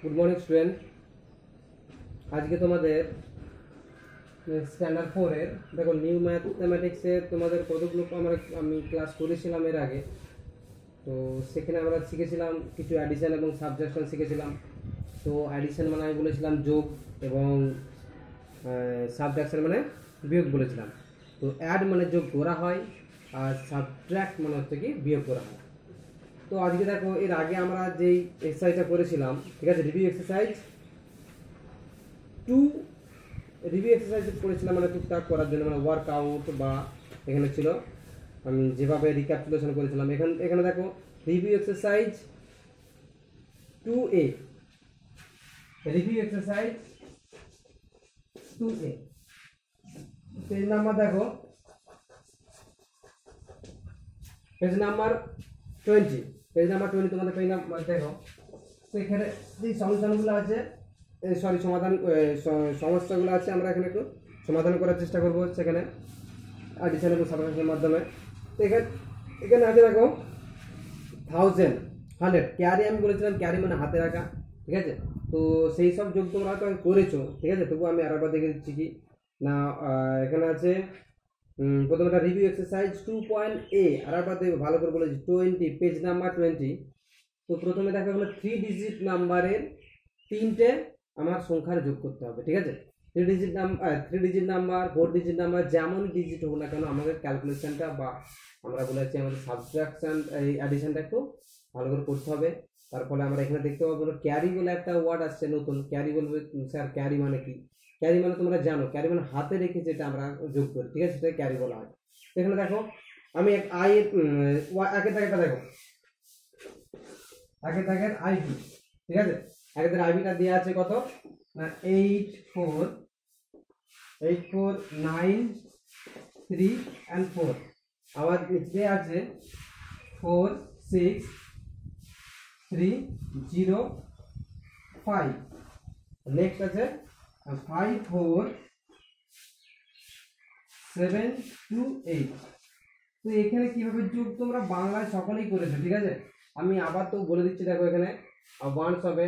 Good morning student. আজকে তোমাদের standard 4 এর দেখো নিউ ম্যাথমেটিক্সের তোমাদের কতগুলো আমি ক্লাস করেছিলাম এর আগে। তো সেখানে আমরা শিখেছিলাম কিছু অ্যাডিশন এবং সাবট্রাকশন শিখেছিলাম। তো অ্যাডিশন মানে আমি বলেছিলাম যোগ এবং সাবট্রাকশন মানে বিয়োগ বলেছিলাম। তো অ্যাড মানে যোগ করা হয় আর সাবট্রাক্ট মানে হচ্ছে কি বিয়োগ করা হয়। তো আজকে দেখো এর আগে আমরা যেই এক্সারসাইজটা করেছিলাম, ঠিক আছে, রিভিউ এক্সারসাইজ 2 রিভিউ এক্সারসাইজ করেছিলাম মানে টুকটাক করার জন্য, মানে ওয়ার্কআউট বা এখানে ছিল আমি যেভাবে রিক্যাপিটুলেশন করেছিলাম। এখানে দেখো review exercise 2A, review exercise 2A page number দেখো, পেজ নাম্বার 20, পেজ নাম্বার 20 তোমাদের পেজ নাম্বার দেখো। তো এখানে যে সলিউশনগুলো আছে, সরি সমস্যাগুলো আছে, আমরা এখানে একটু সমাধান করার চেষ্টা করবো সেখানে অ্যাডিশন এবং সাবট্রাকশনের মাধ্যমে। তো এখানে আছে দেখো 1000 100 ক্যারি, আমি বলেছিলাম ক্যারি মানে হাতে রাখা, ঠিক আছে। তো সেই সব যোগ তোমরা হয়তো করেছো, ঠিক আছে, তবু আমি আরেকবার দেখে দিচ্ছি কি না। এখানে আছে প্রথমটা রিভিউ এক্সারসাইজ 2.A, আরেকবার দেখো ভালো করে বলেছি 20, পেজ নাম্বার 20। তো প্রথমে দেখো এখানে 3 ডিজিট নাম্বারের 3টে আমার সংখ্যার যোগ করতে হবে, ঠিক আছে। 3 ডিজিট নাম্বার 4 ডিজিট নাম্বার যেমন ডিজিট হোক না কেন আমাদের ক্যালকুলেশনটা বা আমরা বলেছি আমাদের সাবট্রাকশন এই অ্যাডিশনটা একটু ভালো করে করতে হবে। তার ফলে আমরা এখানে দেখতে পাবো ক্যারি বলে একটা ওয়ার্ড আসছে নতুন। ক্যারি বলবে স্যার ক্যারি মানে কি? ক্যারি মানে তোমরা জানো, ক্যারি মানে হাতে রেখে যেটা আমরা যোগ করি, ঠিক আছে, সেটা ক্যারি বলা হয়। এখানে দেখো আমি একের দাগেরটা দেখো, একের দাগের আইভি, ঠিক আছে। একের দাগের আইভিটা দেওয়া আছে কত না 849 and 4। আবার নিচে আছে 46305। নেক্সট আছে 54728। তো এখানে কিভাবে যোগ তোমরা বাংলায় সকলেই করেছো, ঠিক আছে। আমি আবার তো বলে দিচ্ছি, দেখো এখানে ওয়ান্স হবে,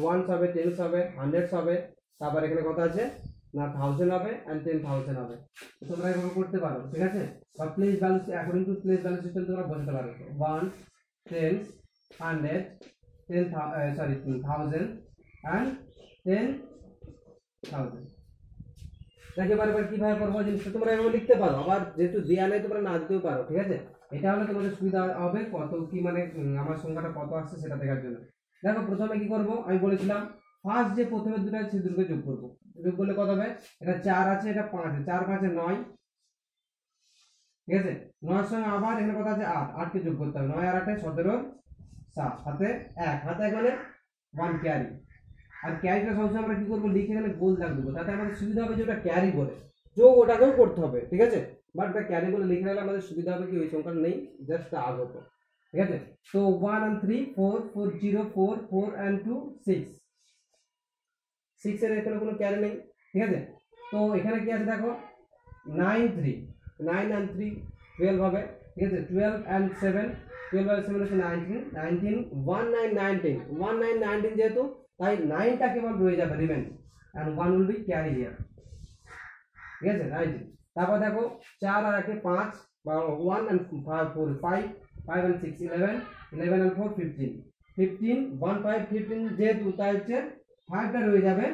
ওয়ান্স হবে, টেন্স হবে, হান্ড্রেডস হবে, তারপর এখানে কত আছে না 1000 হবে এন্ড 10,000 হবে। তোমরা এভাবে করতে পারো, ঠিক আছে। বা place value according to place value system তোমরা বোঝাতে পারো 1 10 100 1000 and 10,000। একেবারে কিভাবে করবো জিনিসটা তোমরা এভাবে লিখতে পারো। আবার যেহেতু দেয়া নেই তোমরা না দিতেও পারো, ঠিক আছে। এটা হলে তোমাদের সুবিধা হবে কত কি মানে আমার সংখ্যাটা কত আসছে সেটা দেখার জন্য। দেখো প্রথমে কি করব, আমি বলেছিলাম ফার্স্ট যে প্রথমে দুটো আছে সেই দুটোকে যোগ করবো। যোগ করলে কত হবে, এটা 4 আছে, এটা 5 আছে, 4 5 9, ঠিক আছে। 9 সঙ্গে আবার এখানে কত আছে 8, 8 কে যোগ করতে হবে। 9 আর 8 17 7, হাতে 1, হাতে মানে 1 ক্যারি। আর ক্যারিটা সবসময় আমরা কি করবো লিখে এখানে গোল দাগ দেবো, তাতে আমাদের সুবিধা হবে যে ওটা ক্যারি বলে যোগ ওটাকেও করতে হবে, ঠিক আছে। বাট ওটা ক্যারি বলে লিখে রাখলে আমাদের সুবিধা হবে কি ওই সংখ্যাটা নেই, জাস্ট আগত, ঠিক আছে। তো 1 and 3 4 4 0 4 4 and 2 6 6 এর এখানে কোনো ক্যারি নেই, ঠিক আছে। তো এখানে কি আছে দেখো 9 3 9 and 3 12 হবে, ঠিক আছে। 12 and 7 12 আর 7 হচ্ছে 19 19 1 9 19 1 9 19 যেহেতু তাই 9টা কেবল রয়ে যাবে remain and 1 will be carry here, ঠিক আছে 19। তারপর দেখো 4 আর 1 5 বা 1 and 5 4 5 5 and 6 11 11 and 4 15 15 1 5 15 যেহেতু তাই হচ্ছে 5টা রয়ে যাবে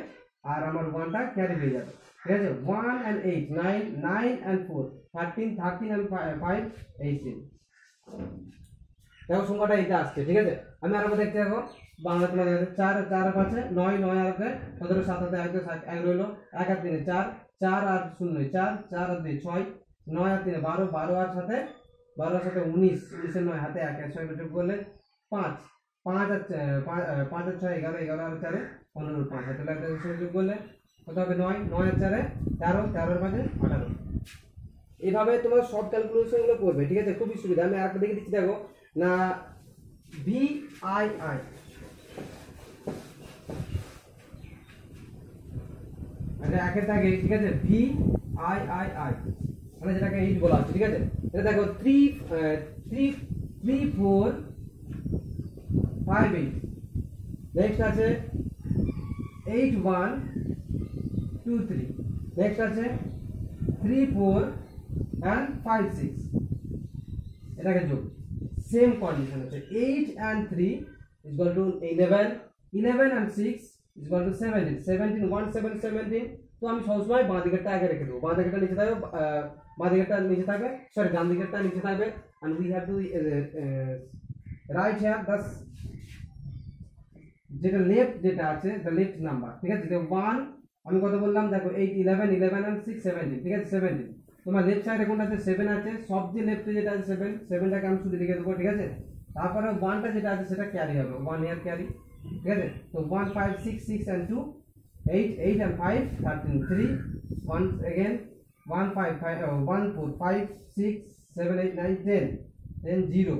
আর আমার 1টা ক্যারি হয়ে যাবে, ঠিক আছে। 1 and 8 9 9 and 4 13 13 and 5 18। দেখো সংখ্যাটা এটা আসছে, ঠিক আছে। আমি আরেকবার দেখতে দেখো বাংলা তোমার 4 4 5 9 9 আর 17 7 1 1 রইলো 1 আর 3 4 4 আর 0 4 4 আর 2 6 9 আর 3 12 12 আর সাথে 12 আর সাথে 19 19 এর 9 হাতে 1 6 যোগ করলে 5 5 আর 5 আর 6 11 11 আর 4 15 5 হাতে লাগবে যোগ করলে কত হবে 9 9 আর 4 13 13 এর 5 18। এইভাবে তোমরা সব ক্যালকুলেশন গুলো করবে, ঠিক আছে, খুবই সুবিধা। আমি আরেকটা দেখে দিচ্ছি দেখো না VII, আচ্ছা একের দাগে, ঠিক আছে, VII মানে যেটাকে 8 বলা হচ্ছে, ঠিক আছে। এটা দেখো 3 3 4 5 8 নেক্সট আছে 8 1 2 3, নেক্সট আছে 3 4 and 5 6, এটাকে যোগ, সেম কন্ডিশন আছে 8 and 3 is equal to 11, 11 and 6 is equal to 17, 17 1 7 17। তো আমি সবসময় বাঁ দিকেরটা আগে রেখে দেবো, বাঁ দিকেরটা নিচে থাকবে, বাঁ দিকেরটা নিচে থাকবে, সরি ডান দিকেরটা নিচে থাকবে, and we have to write here the যেটা লেফট যেটা আছে the left number, ঠিক আছে। যেটা 1 আমি কত বললাম দেখো 8 11 11 and 6 17, ঠিক আছে 17। তোমার লেফট সাইডে কোনটা আছে 7 আছে, সবচেয়ে লেফটে যেটা আছে 7, 7টাকে আমি শুধু লিখে দেবো, ঠিক আছে। তারপরে 1টা যেটা আছে সেটা ক্যারি হবে, 1 ইয়ার ক্যারি, ঠিক আছে। তো 1 5 6 6 and 2 8 8 and 5 13 3 1 again 1 5 5 1 4 5 6 7 8 9 10 then 0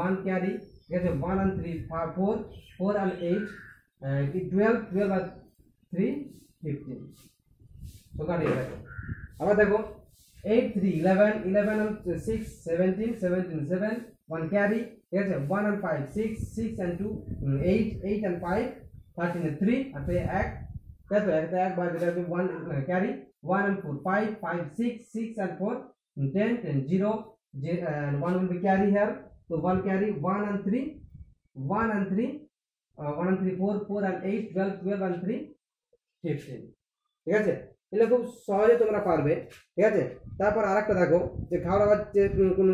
1 carry, ঠিক আছে। 1 and 3 4 4 and 8 12 12 and 3 15। তো কাটিয়ে রাখো। আবার দেখো 8 3 11 11 and 6 17 17 7 1 carry, ঠিক আছে। 1 and 5 6 6 and 2 8 8 and 5 13 and 3 আর তো 1, দেখো এটা এক বার যেটা 1 carry 1 and 4 5 5 6 6 and 4 10 10 0 and 1 will be carry here, so 1 carry 1 and 3 1 and 3 1 and 3 4 4 and 8 12 12 and 3 15, ঠিক আছে। এগুলো খুব সহজে তোমরা পারবে, ঠিক আছে। তারপর আরেকটা দেখো যে খাওয়া যে কোনো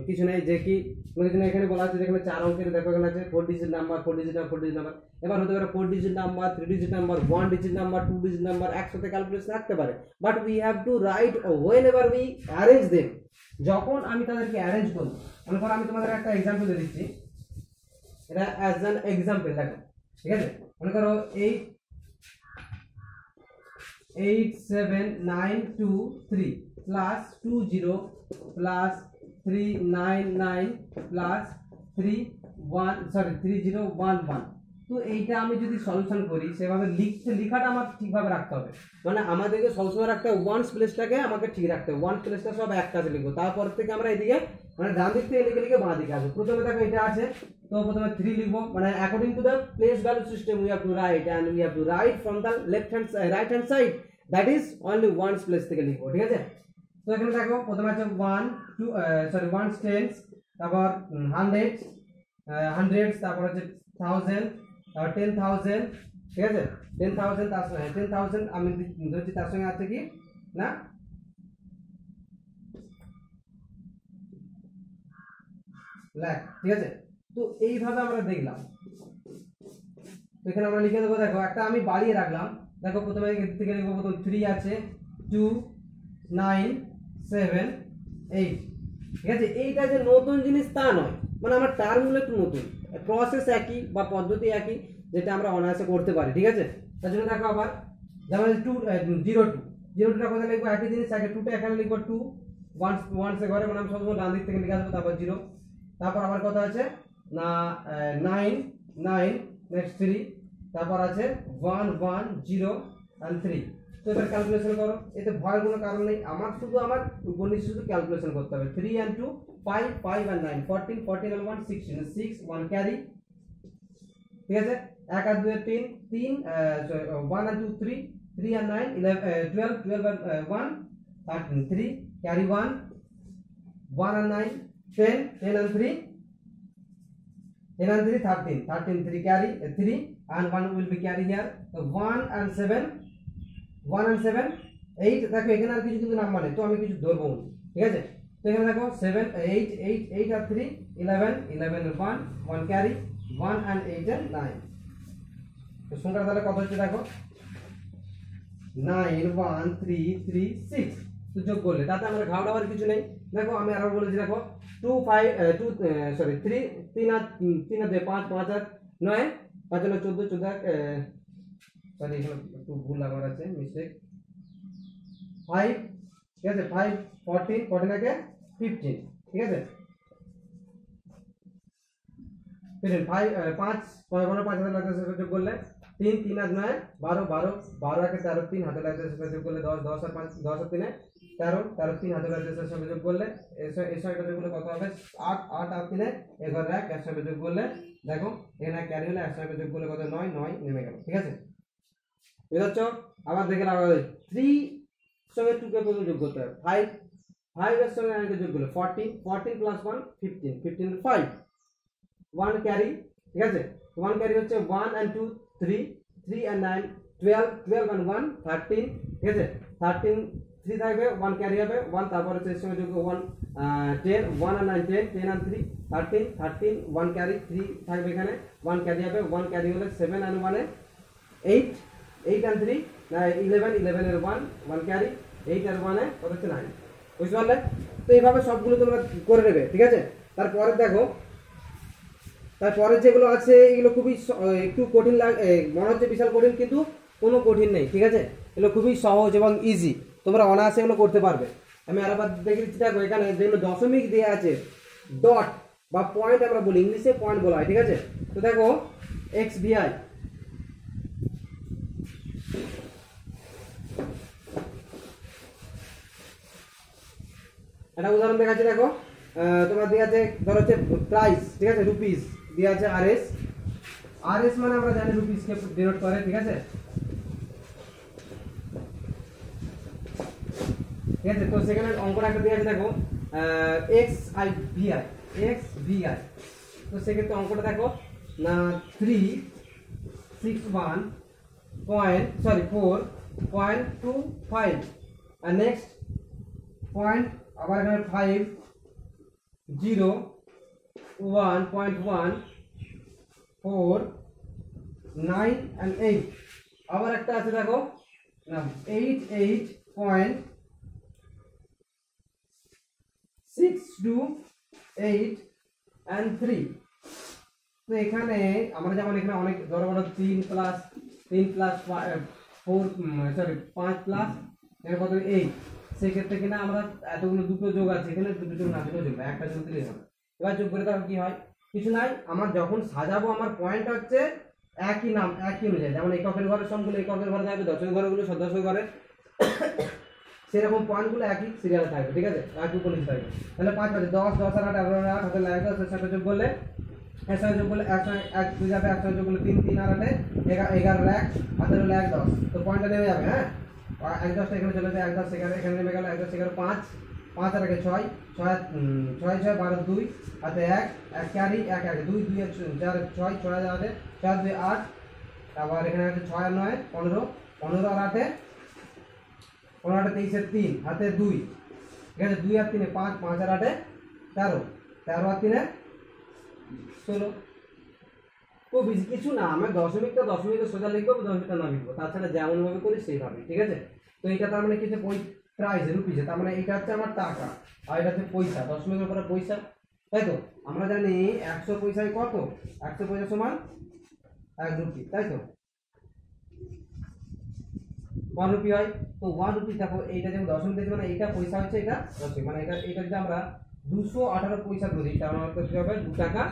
কিছু নেই, যে কি কোনো কিছু নেই, এখানে বলা আছে যেখানে 4 অঙ্কের দেখো এখানে আছে 4 digit number 4 digit number 4 digit number, এবার হতে পারে 4 digit number 3 digit number 1 digit number 2 digit number একসাথে ক্যালকুলেশন রাখতে পারে, but we have to right whenever we arrange them, যখন আমি তাদেরকে অ্যারেঞ্জ করব। মনে করো আমি তোমাদের একটা एग्जांपल দিয়ে দিচ্ছি, এটা অ্যাজ অ্যান एग्जांपल দেখো, ঠিক আছে। মনে করো 8 7 9 2 3 plus 2 0 plus 3 9 9 plus 3 1 সরি 3 0 1 1। তো এইটা আমি যদি সলিউশন করি সেভাবে লেখাটা আমার ঠিকভাবে রাখতে হবে, মানে আমাদেরকে সবসময় রাখতে হবে ওয়ান্স প্লেসটাকে আমাকে ঠিক রাখতে হবে, ওয়ান্স প্লেসটা সব এক কাজে লিখবো, তারপর থেকে আমরা এদিকে মানে ডান দিক থেকে লিখে লিখে বাঁ দিকে আসবো। প্রথমে দেখো এটা আছে, তো প্রথমে 3 লিখবো, মানে according to the place value system we have to write and we have to write from the left hand right hand side, that is only ones place থেকে লিখবো, ঠিক আছে। তো এখানে দেখো প্রথমে আছে 1 2 সরি 1 10, তারপর 100 100, তারপর আছে 1000, তারপর 10000, ঠিক আছে। 10000 তার সঙ্গে 10000 আমি ধরছি তার সঙ্গে আছে কি না লাখ, ঠিক আছে। তো এইভাবে আমরা দেখলাম, তো এখানে আমরা লিখে দেবো, দেখো একটা আমি বাড়িয়ে রাখলাম, দেখো প্রথমে এদিক থেকে লিখবো, প্রথম 3 আছে 2 9 7 8, ঠিক আছে। এইটা যে নতুন জিনিস তা নয়, মানে আমার টার্মগুলো একটু নতুন, প্রসেস একই বা পদ্ধতি একই, যেটা আমরা অনায়াসে করতে পারি, ঠিক আছে। তার জন্য দেখো আবার যেমন 2 0 2 0টা কোথায় লিখবো, একই জিনিস আগে 2টা এখানে লিখবো 2 1 এর ঘরে, মানে আমি সবসময় ডান দিক থেকে লিখে আসবো, তারপর 0, তারপর আবার কথা আছে না 9 9 নেক্সট 3, তারপর আছে 1 1 0 and 3। তো এবার ক্যালকুলেশন করো, এতে ভয়ের কোনো কারণ নেই, আমার শুধু আমার উপনিষদ শুধু ক্যালকুলেশন করতে হবে। 3 and 2 5 5 and 9 14 14 and 1 16 6 1 ক্যারি, ঠিক আছে। 1 আর 2 এর 3 3 1 and 2 3 3 and 9 11 12 12 and 1 13 3 carry 1 1 and 9 10 10 and 3 10 and 3 13 13 3 carry 3 and 1 will be carry here, so 1 and 7 1 and 7 8, দেখো এখানে আর কিছু কিন্তু নাম্বার নেই, তো আমি কিছু ধরবো, ঠিক আছে। তো এখানে দেখো 7 8 8 8 আর 3 11 11 and 1 1 carry 1 and 8 and 9। তো সংখ্যাটা তাহলে কত হচ্ছে দেখো 9 1 3 3 6, তো যোগ করলে তাতে আমরা ঘাও ডাবার কিছু নেই। দেখো আমি আরো বলেছি, দেখো 2 5 2 সরি 3 3 আর 3 আর 2 5 5 আর 9 5 আর 14 14 সরি এখানে একটু ভুল লাগার আছে, মিস্টেক 5, ঠিক আছে 5 14 14 আগে 15, ঠিক আছে। 5 5 15 5 হাতে লাগছে সেটা যোগ করলে 3 3 আর 9 12 12 12 আগে 13 3 হাতে লাগছে সেটা যোগ করলে 10 10 আর 5 10 আর 3 13 13 3 হাতে লাগছে এর সঙ্গে যোগ করলে এর সঙ্গে যোগ করলে কত হবে 8 8 আর 3 11 এক এর সঙ্গে যোগ করলে দেখো এখানে ক্যারি হলে এর সঙ্গে যোগ করলে কত 9 9 নেমে গেল ঠিক আছে বুঝছো আবার দেখে নাও 3 সঙ্গে 2 কে কত যোগ করতে হবে 5 5 এর সঙ্গে 9 কে যোগ করলে 14 14 প্লাস 1 15 15 5 1 ক্যারি ঠিক আছে 1 ক্যারি হচ্ছে 1 and 2 3 3 and 9 12 12 and 1 13 ঠিক আছে 13 3 থাকবে 1 ক্যারি হবে 1 তারপর হচ্ছে এর সঙ্গে যোগ 1 10 1 and 9 10 10 and 3 13 13 1 ক্যারি 3 থাকবে এখানে 1 ক্যারি হবে 1 ক্যারি হলে 7 and 1 8 8 and 3 11 11 এর 1 1 ক্যারি 8 আর 1 কত হচ্ছে 9 বুঝতে পারলে তো এইভাবে সবগুলো তোমরা করে নেবে ঠিক আছে তারপরে দেখো তারপরে যেগুলো আছে এগুলো খুবই একটু কঠিন লাগে মনে হচ্ছে বিশাল কঠিন কিন্তু কোনো কঠিন নেই ঠিক আছে এগুলো খুবই সহজ এবং ইজি তোমরা অনায়াসে এগুলো করতে পারবে আমি আরেকবার দেখে দিচ্ছি দেখো এখানে যেগুলো দশমিক দেওয়া আছে ডট বা পয়েন্ট আমরা বলি ইংলিশে পয়েন্ট বলা হয় ঠিক আছে তো দেখো এক্স ভিআই একটা উদাহরণ দেখাচ্ছি দেখো তোমরা দেওয়া আছে ধরো হচ্ছে প্রাইস ঠিক আছে রুপিস দেওয়া আছে আরএস আরএস মানে আমরা জানি রুপিসকে ডিনোট করে ঠিক আছে ঠিক আছে তো সেখানে অঙ্কটা একটা দেওয়া আছে দেখো X I VI X VI তো সেক্ষেত্রে অঙ্কটা দেখো না 361.4.25 আর নেক্সট পয়েন্ট আবার এখানে 5 0 1.1 4 9 and 8 আবার একটা আছে দেখো না 88.628 and 3 তো এখানে আমরা যেমন এখানে অনেক বড় বড় 3 প্লাস 4 সরি 5 প্লাস এর কত 8 সেই ক্ষেত্রে কিনা আমরা এতগুলো দুটো যোগ আছে এখানে দুটো যোগ না দুটো যোগ একটা যোগ দিলেই হবে এবার যোগ করে তাহলে কি হয় কিছু নাই আমার যখন সাজাবো আমার পয়েন্ট হচ্ছে একই নাম একই অনুযায়ী যেমন এককের ঘরের সবগুলো এককের ঘরে থাকবে দশকের ঘরগুলো দশকের ঘরে সেরকম পয়েন্টগুলো একই সিরিয়ালে থাকবে ঠিক আছে একই উপনিষদ থাকবে তাহলে 5 5 10 10 আর 8 11 আর 8 হাতে লাগে 10 এর সাথে যোগ করলে এর সাথে যোগ করলে এক দুই যাবে এক সাথে যোগ করলে 3 3 আর 8 11 এক হাতে হলো 1 10 তো পয়েন্টটা নেমে যাবে হ্যাঁ 1 10 এখানে চলে যায় 1 10 এখানে নেমে গেল 1 10 11 5 5 আর 6 6 6 6 12 2 হাতে 1 1 ক্যারি 1 1 2 2 4 6 6 যাবে 4 2 8 আবার এখানে আছে 6 আর 9 15 15 আর 8 15 আর 23 এর 3 হাতে 2 ঠিক আছে 2 আর 3 5 5 আর 8 13 13 আর 3 16 তো বেশি কিছু না আমরা দশমিকটা সোজা লিখবো দশমিকটা না লিখবো তাছাড়া যেমন ভাবে করি সেইভাবে ঠিক আছে তো এটা তার মানে কি হচ্ছে প্রাইস রুপিস তার মানে এটা হচ্ছে আমার টাকা আর এটা হচ্ছে পয়সা দশমিকের উপরে পয়সা তাই তো আমরা জানি 100 পয়সায় কত 100 পয়সা সমান 1 রুপি তাই তো 1 রুপি হয় তো 1 রুপি দেখো এইটা যেমন দশমিক দিয়েছে মানে এইটা পয়সা হচ্ছে এটা দশমিক মানে এটা যদি আমরা 218 পয়সা ধরি তাহলে আমার কত হবে 2 টাকা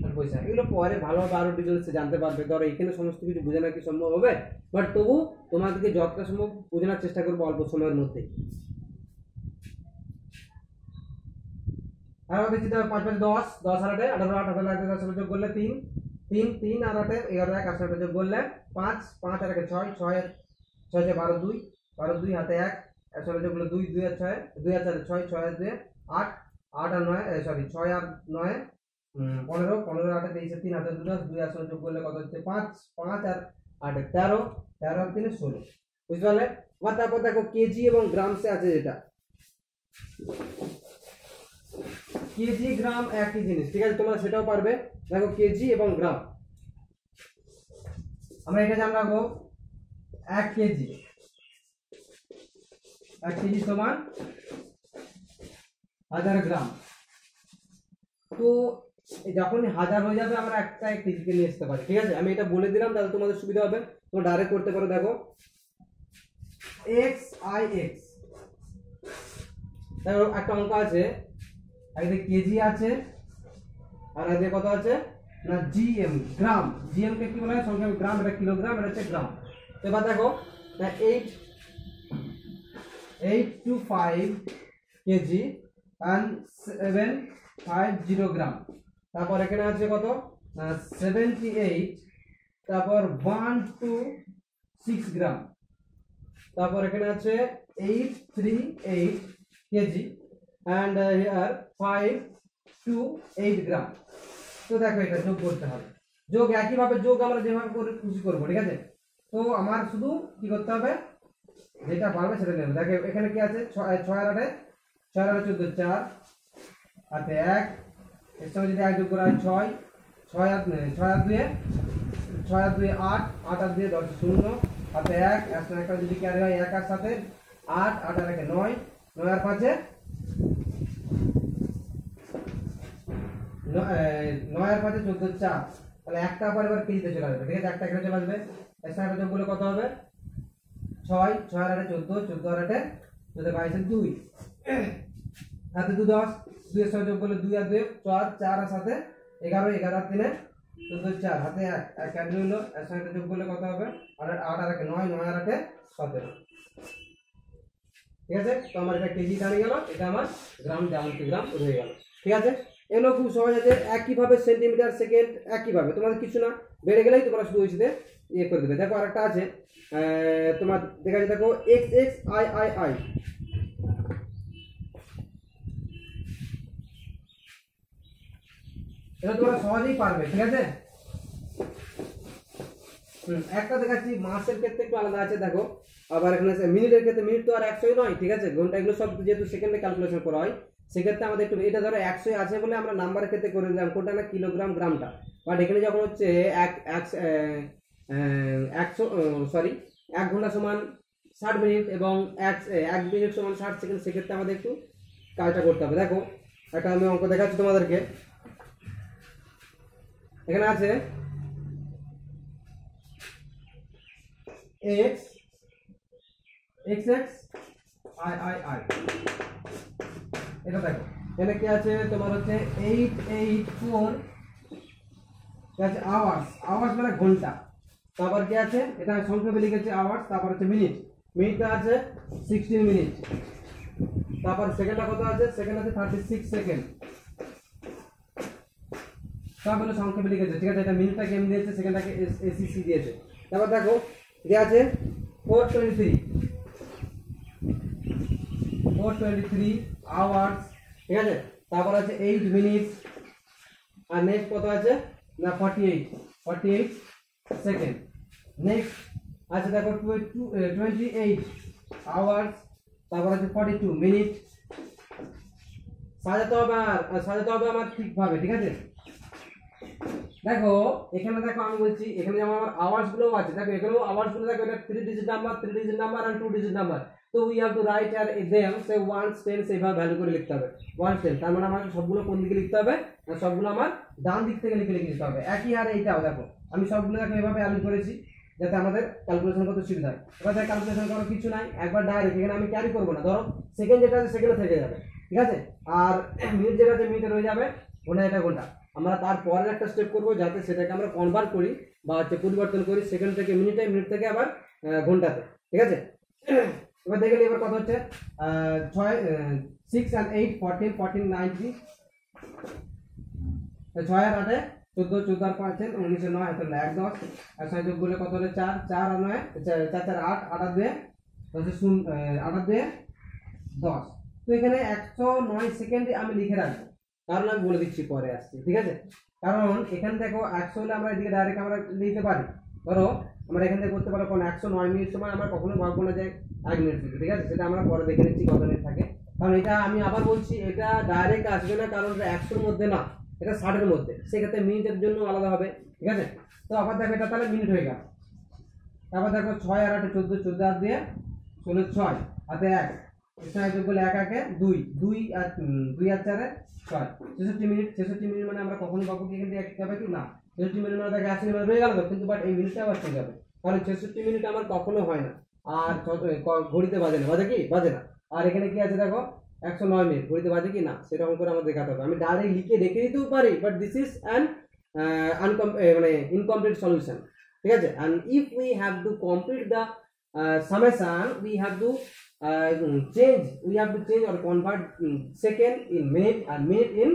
আর পয়সা এগুলো পরে ভালোভাবে আরো ডিটেইলসে জানতে পারবে ধরো এখানে সমস্ত কিছু বোঝানো কি সম্ভব হবে বাট তবু তোমাদেরকে যতটা সম্ভব বোঝানোর চেষ্টা করবো অল্প সময়ের মধ্যে আর আমাদের যেটা 5 5 10 10 আর 8 18 18 লাগবে 10 যোগ করলে 3 3 3 আর 8 11 1 8 যোগ করলে 5 5 আর 6 6 6 6 12 2 12 2 হাতে 1 আসলে যোগ করলে 2 2 আর 6 2 আর 4 6 6 আর 2 8 8 আর 9 সরি 6 আর 9 15 15 8 23 3 হাতে 2 10 2 আসলে যোগ করলে কত হচ্ছে 5 5 আর 8 13 13 আর 3 16 বুঝতে পারলে আবার তারপর দেখো কেজি এবং গ্রামসে আছে যেটা কেজি গ্রাম একই জিনিস ঠিক আছে তোমরা সেটাও পারবে দেখো কেজি এবং গ্রাম আমরা এটা জান রাখবো 1 কেজি সমান 1000 গ্রাম তো যখন 1000 হয়ে যাবে আমরা একটা কেজিকে নিয়ে আসতে পারি ঠিক আছে আমি এটা বলে দিলাম তাহলে তোমাদের সুবিধা হবে তোমরা ডাইরেক্ট করতে পারো দেখো এক্স আই এক্স দেখো একটা অঙ্ক আছে এখানে কেজি আছে আর এখানে কত আছে না জিএম গ্রাম জিএম কে কি বলা হয় সংখ্যা গ্রাম এটা কিলোগ্রাম এটা হচ্ছে গ্রাম তো এবার দেখো না 8 825 কেজি and 750 গ্রাম। তারপর এখানে আছে কত 78, তারপর 126 গ্রাম। তারপর এখানে আছে 838 কেজি and here 528 গ্রাম। তো দেখো এটা যোগ করতে হবে, যোগ একইভাবে যোগ আমরা যেভাবে করে খুশি করবো, ঠিক আছে। তো আমার শুধু কি করতে হবে, যেটা পারবে সেটা নেবে। দেখো এখানে কি আছে 6 আর 8 6 আর 8 14 4 হাতে 1, এর সঙ্গে যদি 1 যোগ করা হয় 6 6 আর 2 8 8 আর 2 10 0 হাতে 1, এর সঙ্গে একটা যদি ক্যারি হয় 1 আর সাথে 8 8 আর 1 9 9 আর 5 9 আর 5 14 4, তাহলে একটা পর এবার কেজিতে চলে আসবে, ঠিক আছে। একটা এখানে চলে আসবে, এর সঙ্গে যোগ করলে কত হবে 6 6 আর 8 14 14 আর 8 14 22 2 হাতে 2 10 2 এর সঙ্গে যোগ করলে 2 আর 2 4 4 আর সাথে 11 11 আর 3 14 4 হাতে 1 1 ক্যান্সেল হলো, এর সঙ্গে যোগ করলে কত হবে 8 আর 1 9 9 আর 8 17, ঠিক আছে। তো আমার এটা কেজি দাঁড়িয়ে গেল, এটা আমার গ্রাম গ্রাম রয়ে গেল, ঠিক আছে। এগুলো খুব সহজ আছে, একইভাবে সেন্টিমিটার সেকেন্ড একইভাবে, তোমাদের কিছু না, বেড়ে গেলেই তোমরা শুধু ওইসিতে ইয়ে করে দেবে। দেখো আরেকটা আছে তোমার দেখা যাচ্ছে, দেখো x x I I I, এটা তোমরা সহজেই পারবে, ঠিক আছে। একটা দেখাচ্ছি মাসের ক্ষেত্রে একটু আলাদা আছে, দেখো আবার এখানে মিনিটের ক্ষেত্রে মিনিট তো আর 100 নয়, ঠিক আছে। ঘন্টা এগুলো সব যেহেতু সেকেন্ডে ক্যালকুলেশন করা হয়, সেক্ষেত্রে আমাদের একটু এটা ধরো 100 আছে বলে আমরা নাম্বারের ক্ষেত্রে করে দিলাম কোনটা না কিলোগ্রাম গ্রামটা, বাট এখানে যখন হচ্ছে 1 ঘন্টা সমান 60 মিনিট এবং 1 মিনিট সমান 60 সেকেন্ড, সেক্ষেত্রে আমাদের একটু কাজটা করতে হবে। দেখো একটা আমি অঙ্ক দেখাচ্ছি তোমাদেরকে, এখানে আছে x x x i i i, এটা দেখো এখানে কি আছে তোমার হচ্ছে 884, কি আছে আওয়ার্স, আওয়ার্স মানে ঘন্টা। তারপর কি আছে এটা সংক্ষেপে লিখেছে আওয়ার্স, তারপর হচ্ছে মিনিট, মিনিটটা আছে 16 মিনিট। তারপর সেকেন্ডটা কত আছে, সেকেন্ড আছে 36 সেকেন্ড, সবগুলো সংক্ষেপে লিখেছে, ঠিক আছে। এটা মিনিটটাকে এম দিয়েছে, সেকেন্ডটাকে এসিসি দিয়েছে। তারপর দেখো কি আছে 423 আওয়ার্স, ঠিক আছে। তারপর আছে 8 মিনিট, আর নেক্সট কত আছে না 48 সেকেন্ড। নেক্সট আছে দেখো 28 আওয়ার্স, তারপর আছে 42 মিনিট। সাজাতে হবে আমার ঠিকভাবে, ঠিক আছে। দেখো এখানে দেখো আমি বলছি, এখানে যেমন আমার আওয়ার্স গুলো আছে, দেখো এখানেও আওয়ার্স গুলো দেখো, এটা 3 ডিজিট নাম্বার আর 2 ডিজিট নাম্বার। তো উই হ্যাভ টু রাইট আর देम সে 1 10 এইভাবে ভ্যালু করে লিখতে হবে 1 10। তার মানে আমাকে সবগুলো কোন দিকে লিখতে হবে, আর সবগুলো আমার ডান দিক থেকে লিখে লিখতে হবে। একই আর এইটাও দেখো আমি সবগুলো দেখো এভাবে অ্যারেঞ্জ করেছি যাতে আমাদের ক্যালকুলেশন করতে সুবিধা হয়। এবার তাই ক্যালকুলেশন করার কিছু নাই, একবার ডাইরেক্ট এখানে আমি ক্যারি করব না, ধরো সেকেন্ড যেটা আছে সেকেন্ডে থেকে যাবে, ঠিক আছে। আর মিনিট যেটা আছে মিনিটে রয়ে যাবে, ঘন্টা এটা ঘন্টা। আমরা তারপরের একটা স্টেপ করব যাতে সেটাকে আমরা কনভার্ট করি বা হচ্ছে পরিবর্তন করি সেকেন্ড থেকে মিনিটে, মিনিট থেকে আবার ঘন্টাতে, ঠিক আছে। এবার দেখে নিই এবার কত হচ্ছে 6 and 8 14 14 90, 6 আর 8 14 14 আর 5 19 9 হাতে 1 10, আর 6 যোগ করলে কত হলো 4 4 আর 9 4 4 8 8 আর 2 10 0 8 আর 2 10। তো এখানে 109 সেকেন্ডে আমি লিখে রাখবো, কারণ আমি বলে দিচ্ছি পরে আসছি, ঠিক আছে। কারণ এখানে দেখো 100 হলে আমরা এদিকে ডাইরেক্ট আমরা লিখতে পারি, ধরো আমরা এখান থেকে করতে পারো কোন 109 মিনিট সময় আমরা কখনো ভাববো না যে 1 মিনিট থেকে, ঠিক আছে। সেটা আমরা পরে দেখে নিচ্ছি কত মিনিট থাকে, কারণ এটা আমি আবার বলছি এটা ডাইরেক্ট আসবে না, কারণ এটা 100 এর মধ্যে না, এটা 60 এর মধ্যে, সেক্ষেত্রে মিনিটের জন্য আলাদা হবে, ঠিক আছে। তো আবার দেখো এটা তাহলে মিনিট হয়ে গেল। তারপর দেখো 6 আর 8 14 14 আর 2 16 6 হাতে 1, এখানে যোগ করলে 1 1 2 2 আর 2 আর 4 6 66 মিনিট। 66 মিনিট মানে আমরা কখনো পাবো কি এখানে এক যাবে কি না, 66 মিনিট মানে দেখে 80 মিনিট রয়ে গেল তো, কিন্তু বাট এই মিনিটটা আবার ঠিক যাবে, কারণ 66 মিনিট আমার কখনো হয় না, আর ঘড়িতে বাজে না, বাজে কি বাজে না। আর এখানে কি আছে দেখো 109 মিনিট, ঘড়িতে বাজে কি না সেরকম করে আমাদের দেখাতে হবে। আমি ডাইরেক্ট লিখে রেখে দিতেও পারি, বাট দিস ইজ অ্যান মানে ইনকমপ্লিট সলিউশন, ঠিক আছে। And if we have to complete the summation we have to change or convert second in minute and minute in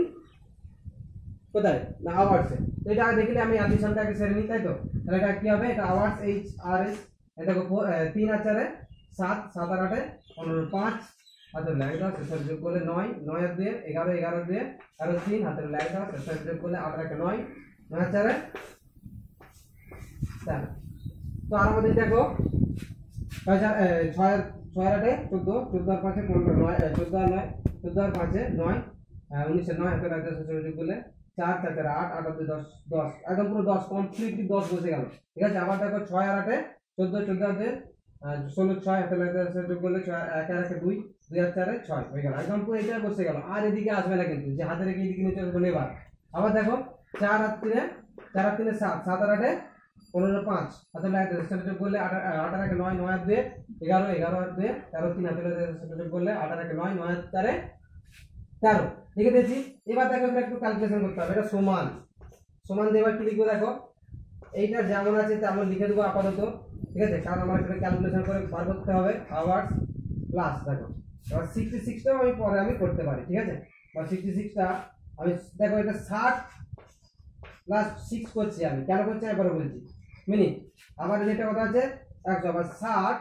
কোথায় না আওয়ার্সে। তো এটা দেখলে আমি অ্যাডিশনটাকে সেরে নিই, তাই তো? তাহলে এটা কি হবে? এটা আওয়ার্স এইচ আর এস, এটা দেখো 3 আর 4 7 7 আর 8 15 5 হাতের লাগে দাও, শেষের যোগ করলে 9 9 আর 2 11 11 আর 2 আর 3 হাতের লাগে দাও, শেষের যোগ করলে 8 আর 1 9 9 আর 4 4। তো আর আমাদের দেখো 6 আর 6 আর 8 14 14 আর 5 15 9 14 আর 9 14 আর 5 9 19 9 হাতের লাগে শেষের যোগ করলে 4 4 4 8 8 2 10 10 একদম পুরো 10 কমপ্লিটলি 10 বসে গেল। ঠিক আছে, আবার দেখো 6 আর 8 14 14 আর 16 6 হাতে লাগে যোগ করলে 1 আর 1 2 2 আর 4 6 হয়ে গেল, একদম পুরো এটা বসে গেল। আর এদিকে আসবে না কিন্তু, যে হাতে রেখে এদিকে নিচে আসবে এবার। আবার দেখো 4 আর 3 7 7 আর 8 15 5 হাতে লাগে যোগ করলে 8 8 আর 1 9 9 আর 2 11 11 আর 2 13 3 হাতে লাগে যোগ করলে 8 আর 1 9 9 আর 4 13 লিখে দিয়েছি। এবার দেখো এটা একটু ক্যালকুলেশন করতে হবে। এটা সমান সমান দিয়ে এবার কি লিখবো দেখো, এইটা যেমন আছে তেমন লিখে দেবো আপাতত। ঠিক আছে, কারণ আমার এটা ক্যালকুলেশন করে বার করতে হবে আওয়ার্স প্লাস। দেখো এবার 66টাও আমি পরে আমি করতে পারি। ঠিক আছে, আর 66টা আমি দেখো এটা 60 প্লাস 6 করছি আমি, কেন করছি আমি পরে বলছি মিনিট। আবার যেটা কথা আছে 100 আবার 60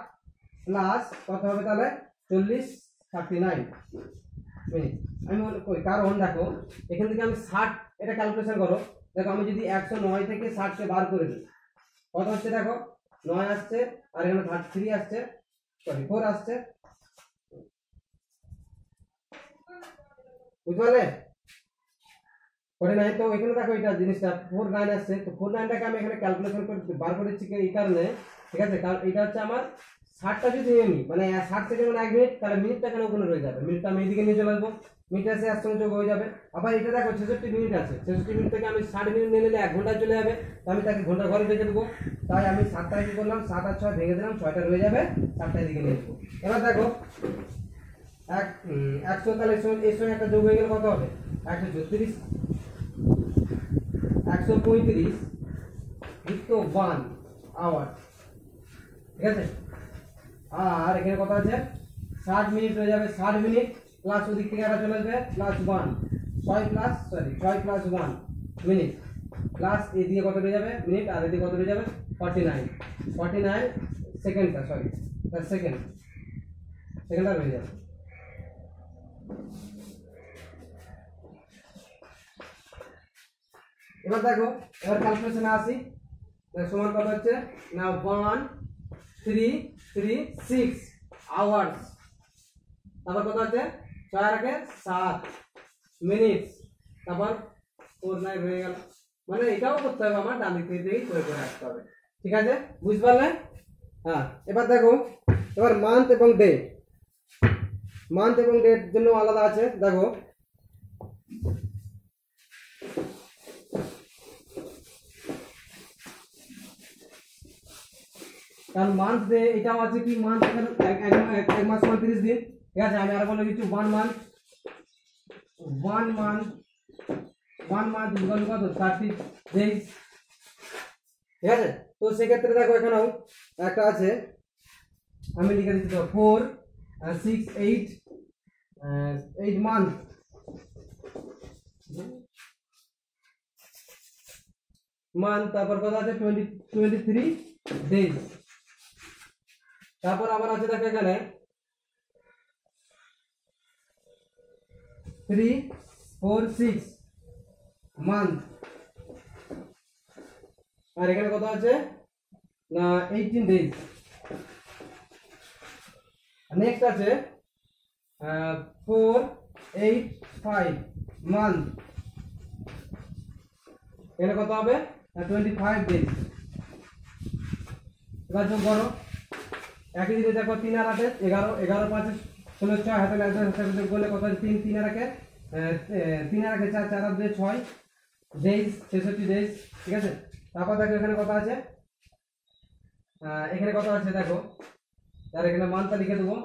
প্লাস কত হবে তাহলে 40 39 মিনিট। আমি কই কারণ দেখো এখান থেকে আমি 60 এটা ক্যালকুলেশন করো। দেখো আমি যদি 109 থেকে 60 কে বার করে দিই কত হচ্ছে দেখো 9 আসছে আর এখানে 3 আসছে, সরি 4 আসছে, বুঝতে পারলে? 49। তো এখানে দেখো এটা জিনিসটা 49 আসছে, তো 49টাকে আমি এখানে ক্যালকুলেশন করে বার করেছি এই কারণে। ঠিক আছে, কারণ এটা হচ্ছে আমার 60টা যদি আমি মানে 60 সেকেন্ড মানে 1 মিনিট, তাহলে মিনিটটা কেন ওখানে রয়ে যাবে, মিনিটটা আমি এদিকে নিয়ে চলে আসবো, মিনিট আছে এর সঙ্গে যোগ হয়ে যাবে। আবার এটা দেখো 66 মিনিট আছে, 66 মিনিট থেকে আমি 60 মিনিট নিয়ে নিলে 1 ঘন্টায় চলে যাবে, তো আমি তাকে ঘন্টা ঘরে রেখে দেবো। তাই আমি 7টা কি করলাম 7 আর 6 ভেঙে দিলাম, 6টা রয়ে যাবে, 4টা এদিকে নিয়ে আসবো। এবার দেখো 100 তাহলে এর সঙ্গে একটা যোগ হয়ে গেলে কত হবে 134 135 যুক্ত 1 আওয়ার। ঠিক আছে, আর এখানে কত আছে 60 মিনিট হয়ে যাবে, 60 মিনিট প্লাস ওদিক থেকে আবার চলে আসবে প্লাস 1 6 প্লাস 1 মিনিট প্লাস এদিকে কত হয়ে যাবে মিনিট, আর এদিকে কত হয়ে যাবে 49 সেকেন্ডটা, সরি সেকেন্ডটা হয়ে যাবে। এবার দেখো এবার ক্যালকুলেশনে আসি, সমান কত হচ্ছে না 1336 আওয়ার্স। তারপর কত আছে 6 আর 1 7 মিনিট, তারপর 49 হয়ে গেল। মানে এটাও করতে হবে আমার ডান দিক থেকেই করে করে আসতে হবে। ঠিক আছে, বুঝতে পারলে? হ্যাঁ, এবার দেখো এবার মান্থ এবং ডে জন্য আলাদা আছে। দেখো কারণ মান্থ ডে এটাও আছে কি, মান্থ এক মাস 30 দিন। ঠিক আছে, আমি আর বলে দিচ্ছি 1 মান্থ ইকুয়াল কত 30 ডেজ। ঠিক আছে, তো সেক্ষেত্রে দেখো এখানেও একটা আছে, আমি লিখে দিচ্ছি তো 4 6 8 মান্থ, তারপর কত আছে 23 ডেজ। তারপর আবার আছে দেখো এখানে 3 4 6 মান্থ, আর এখানে কত আছে না 18 ডেজ। নেক্সট আছে 4 8 5 মান্থ, এখানে কত হবে 25 ডেজ। এবার যোগ করো একই দিনে দেখো 3 আর 8 11 11 5 16 6 হাতে লাগবে, যোগ করলে কত 3 3 আর 1 3 আর 1 4 4 আর 2 6 ডেজ 66 ডেজ। ঠিক আছে, তারপর দেখো এখানে কত আছে দেখো, আর এখানে মান্থটা লিখে দেবো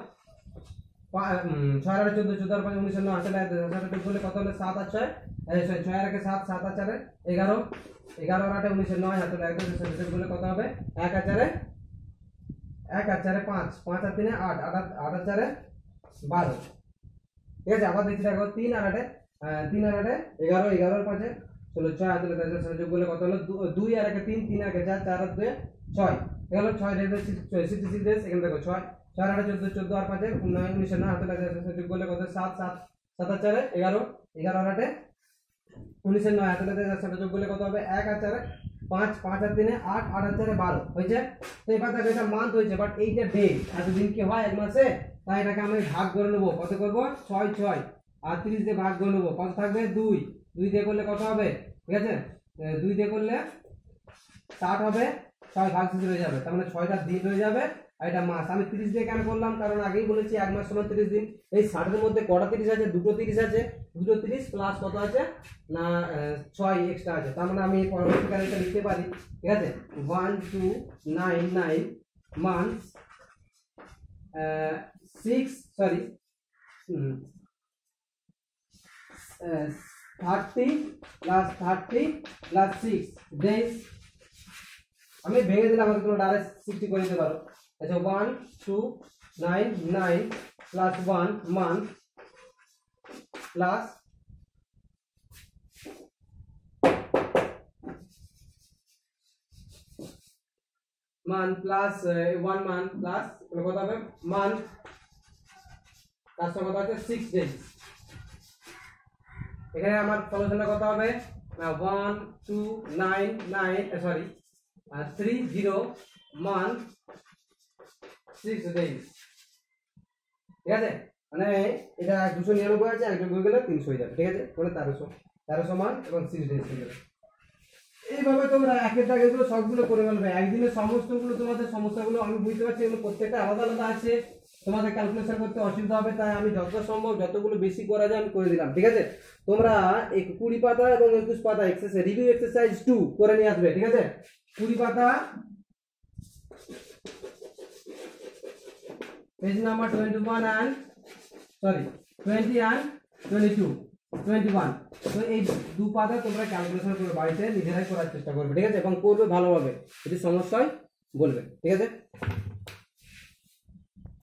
6 আর 14 14 আর 5 19 9 হাতে লাগবে, যোগ করলে কত হলো 7 আর 6 6 আর 1 7 7 আর 4 11 11 আর 8 19 9 হাতে লাগবে, যোগ করলে কত হবে 1 আর 4 1 আর 4 5, 5 আর 3 8, 8 আর 4 12। ঠিক আছে, আবার দেখছি দেখো 3 আর 8 3 আর 8 11, 11 আর 5 16, 6 আর 2 তাহলে যোগ করলে কত হলো? 2 আর 1 3, 3 আর 1 4, 4 আর 2 6। এগুলো 6 রেখে 66 ডেজ। এখানে দেখো 6 4 আর 8 14, 14 আর 5 9 19 9 হাতে লাগে যোগ করলে কত? 7 7 7 আর 4 11, 11 আর 8 19 9 হাতে লাগে সেটা যোগ করলে কত হবে? 1 আর 4 5, 5 আর 3 8, 8 আর 4 12 হয়েছে। তো এবার দেখো এটা মান্থ হয়েছে, বাট এইটা ডে। এতদিন কি হয় এক মাসে? তাই এটাকে আমি ভাগ করে নেবো। কত করব? 6 6 আর 30 দিয়ে ভাগ করে নেবো। কত থাকবে? 2 2 দিয়ে করলে কত হবে? ঠিক আছে, 2 দিয়ে করলে 60 হবে। 6 ভাগ শেষ হয়ে যাবে, তার মানে 6টা দিন হয়ে যাবে আর এটা মাস। আমি 30 দিয়ে কেন করলাম? কারণ আগেই বলেছি এক মাস সমান 30 দিন। এই 60 এর মধ্যে কটা 30 আছে? দুটো 30 আছে। দুটো 30 প্লাস কত আছে না 6 এক্সট্রা আছে। তার মানে আমি পরবর্তীকালে এটা লিখতে পারি। ঠিক আছে, 1 2 9 9 months 6 sorry 30 plus 30 plus 6 days. আমি ভেঙে দিলাম, আমাকে তোমরা ডাইরেক্ট 60 করে দিতে পারো। আচ্ছা 1 2 9 9 plus 1 month plus month plus 1 month plus কত হবে? মান্থ প্লাস কত আছে? 6 ডেজ। এখানে আমার সলিউশনটা কত হবে না 1 2 9 9 সরি 30 মান্থ 6 ডেজ। ঠিক আছে, মানে এটা 299 আছে, একজন হয়ে গেলে 300 হয়ে যাবে। ঠিক আছে, মানে 1300 মান এবং 6 ডেজ হয়ে যাবে। এইভাবে তোমরা একের দাগে এগুলো সবগুলো করে ফেলবে একদিনে। সমস্তগুলো তোমাদের সমস্যাগুলো আমি বুঝতে পারছি, এগুলো প্রত্যেকটা আলাদা আলাদা আছে, তোমাদের ক্যালকুলেশন করতে অসুবিধা হবে। তাই আমি যত সম্ভব যতগুলো বেশি করা যায় আমি করে দিলাম। ঠিক আছে, তোমরা 20 পাতা এবং 21 পাতা এক্সারসাইজ রিভিউ এক্সারসাইজ 2 করে নিয়ে আসবে। ঠিক আছে, 20 পাতা page number 21 and sorry 20 and 22 21। তো এই দু পাতা তোমরা ক্যালকুলেশন করে বাড়িতে নিজেরাই করার চেষ্টা করবে। ঠিক আছে, এবং করবে ভালোভাবে, যদি সমস্যা হয় বলবে। ঠিক আছে।